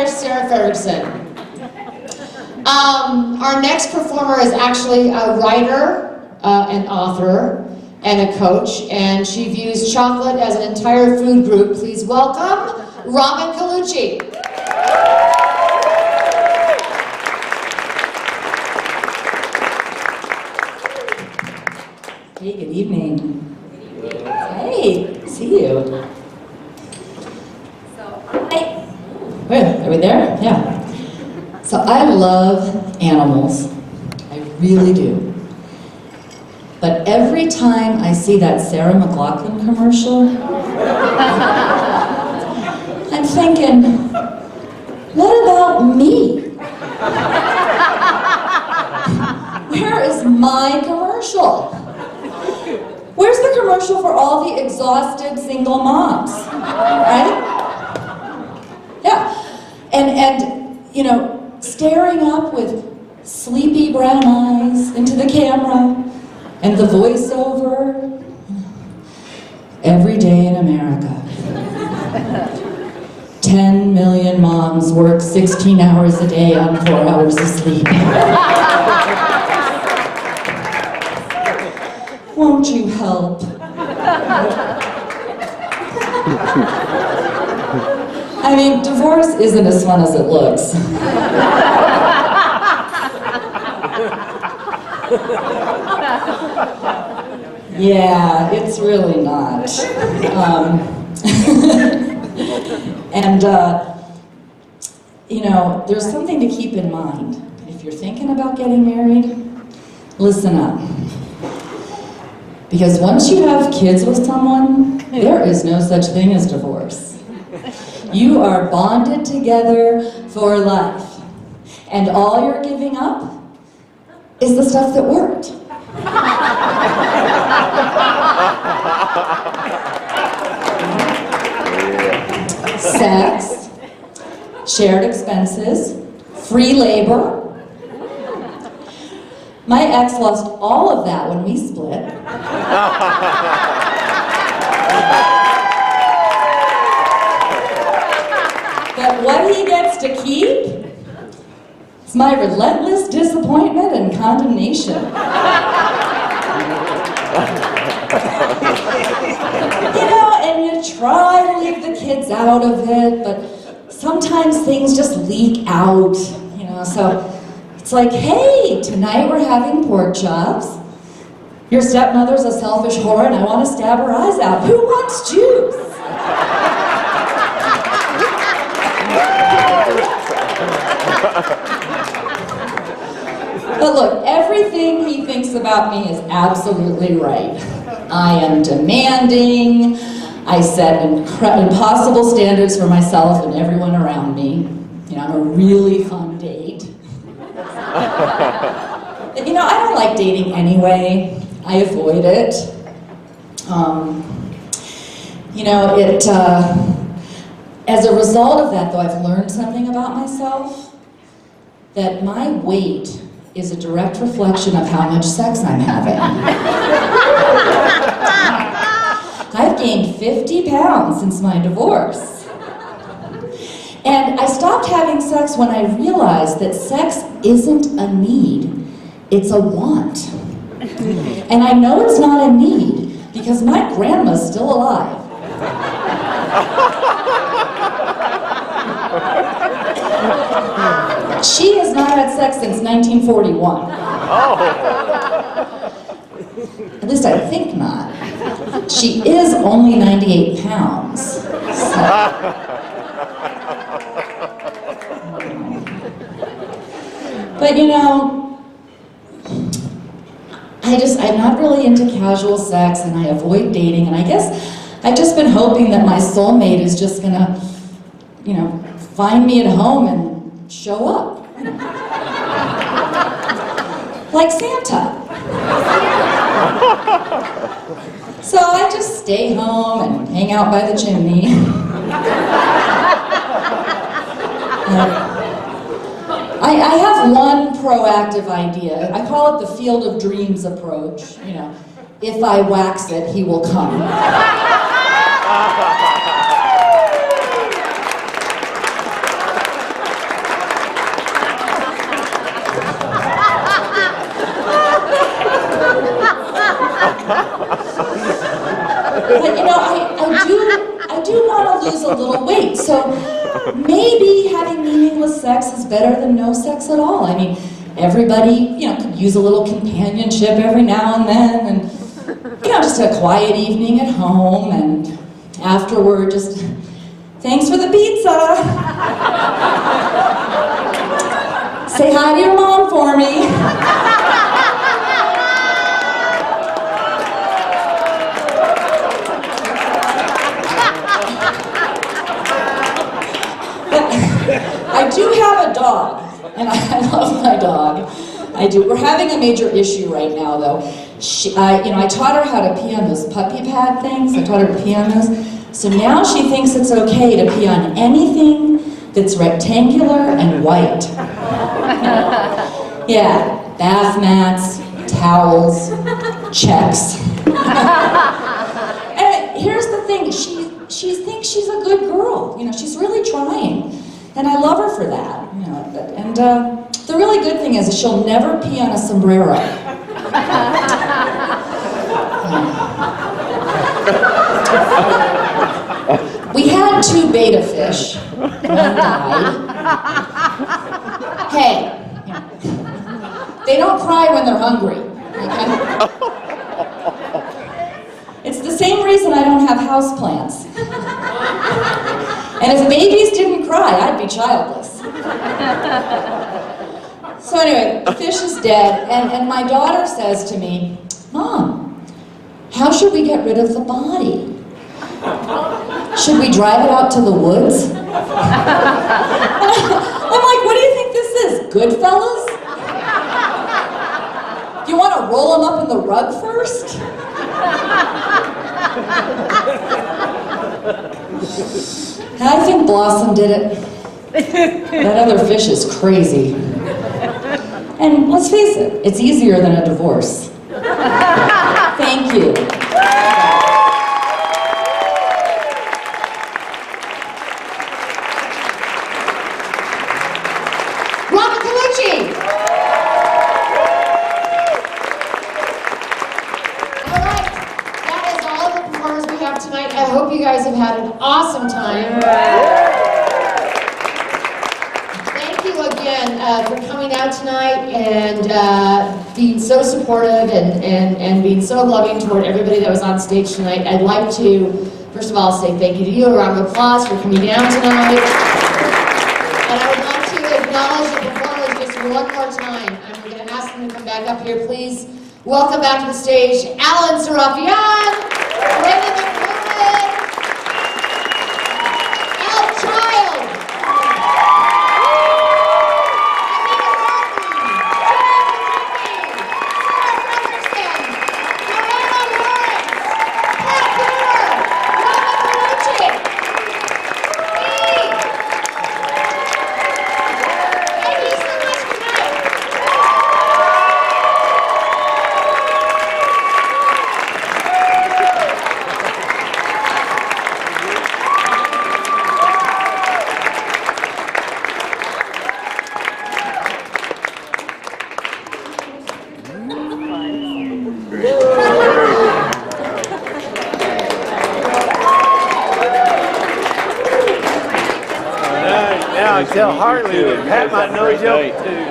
There's Sarah Ferguson. Our next performer is actually a writer, an author, and a coach, and she views chocolate as an entire food group. Please welcome Colucci. Hey, good evening. Hey, see you. Wait, are we there? Yeah. So I love animals. I really do. But every time I see that Sarah McLachlan commercial, I'm thinking, what about me? Where is my commercial? Where's the commercial for all the exhausted single moms, right? Yeah, and you know, staring up with sleepy brown eyes into the camera and the voiceover. Every day in America, 10 million moms work 16 hours a day on 4 hours of sleep. Won't you help? I mean, divorce isn't as fun as it looks. Yeah, it's really not. You know, there's something to keep in mind. If you're thinking about getting married, listen up. Because once you have kids with someone, there is no such thing as divorce. You are bonded together for life. And all you're giving up is the stuff that worked. Sex, shared expenses, free labor. My ex lost all of that when we split. But what he gets to keep is my relentless disappointment and condemnation. You know, and you try to leave the kids out of it, but sometimes things just leak out, you know, so it's like, hey, tonight we're having pork chops. Your stepmother's a selfish whore and I want to stab her eyes out. Who wants juice? But look, everything he thinks about me is absolutely right. I am demanding. I set impossible standards for myself and everyone around me. You know, I'm a really fun date. But, you know, I don't like dating anyway. I avoid it. You know, as a result of that, though, I've learned something about myself, that my weight is a direct reflection of how much sex I'm having. I've gained 50 pounds since my divorce. And I stopped having sex when I realized that sex isn't a need, it's a want. And I know it's not a need because my grandma's still alive. She has not had sex since 1941. At least I think not. She is only 98 pounds. So. But you know, I'm not really into casual sex and I avoid dating, and I guess I've just been hoping that my soulmate is just gonna, you know, find me at home and show up. Like Santa. So I just stay home and hang out by the chimney. I have one proactive idea. I call it the field of dreams approach. You know, if I wax it, he will come. So maybe having meaningless sex is better than no sex at all. I mean, everybody, could use a little companionship every now and then, and, just a quiet evening at home, and afterward, just, thanks for the pizza. Say hi to your mom for me. I do have a dog, and I love my dog. I do. We're having a major issue right now, though. I taught her how to pee on those puppy pad things. I taught her to pee on those. So now she thinks it's okay to pee on anything that's rectangular and white. Yeah, bath mats, towels, checks. And here's the thing, she thinks she's a good girl. She's really trying. And I love her for that. And the really good thing is she'll never pee on a sombrero. We had 2 betta fish. One died. Hey, they don't cry when they're hungry. Okay? It's the same reason I don't have houseplants. And if babies didn't cry, I'd be childless. So anyway, the fish is dead, and my daughter says to me, Mom, how should we get rid of the body? Should we drive it out to the woods? I'm like, what do you think this is, Goodfellas? Do you want to roll them up in the rug first? I think Blossom did it. That other fish is crazy. And let's face it, it's easier than a divorce. Thank you. Colucci. All right, that is all of the performers we have tonight. I hope you guys have had an awesome time. Thank you again for coming out tonight and being so supportive and being so loving toward everybody that was on stage tonight. I'd like to, first of all, say thank you to you, a round of applause for coming down tonight. And I would like to acknowledge the performers just one more time. I'm going to ask them to come back up here, please. Welcome back to the stage, Alan Serafian, Raymond McMillan, Al Child, Anita Martin, Sarah Fredrickson, Joanna Lawrence, Pat Brewer, Robin Colucci, me. Thank you so much tonight. Now I tell Hartley that Pat might know a joke too.